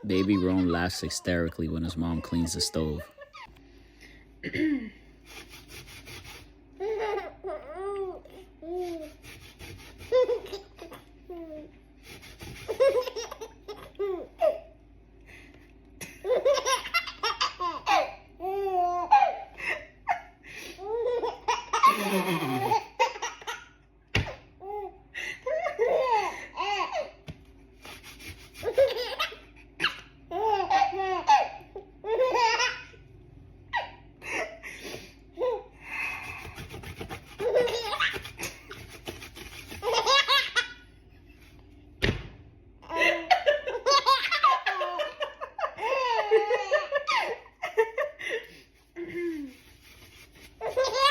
Baby Rome laughs hysterically when his mom cleans the stove.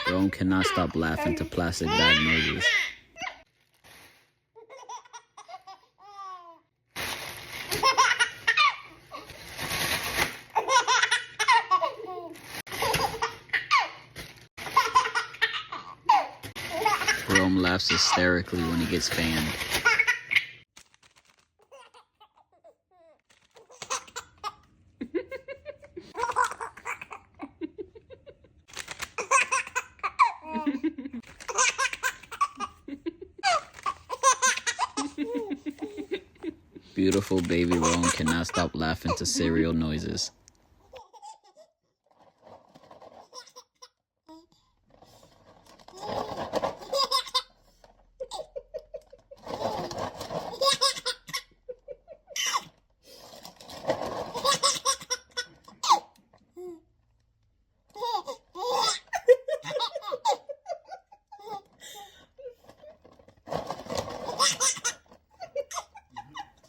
Rome cannot stop laughing to plastic bag noises. Rome laughs hysterically when he gets fanned. Beautiful baby Rome cannot stop laughing to cereal noises.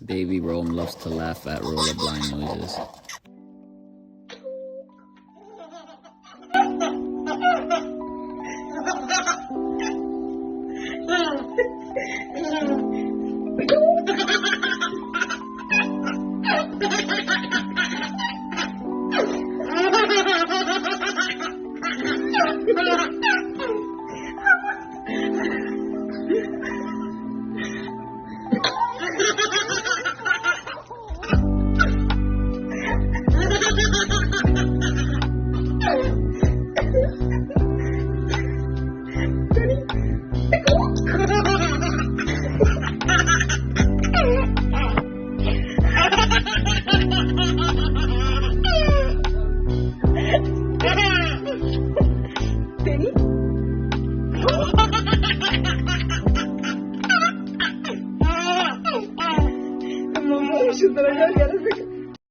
Baby Rome loves to laugh at rollerblind noises.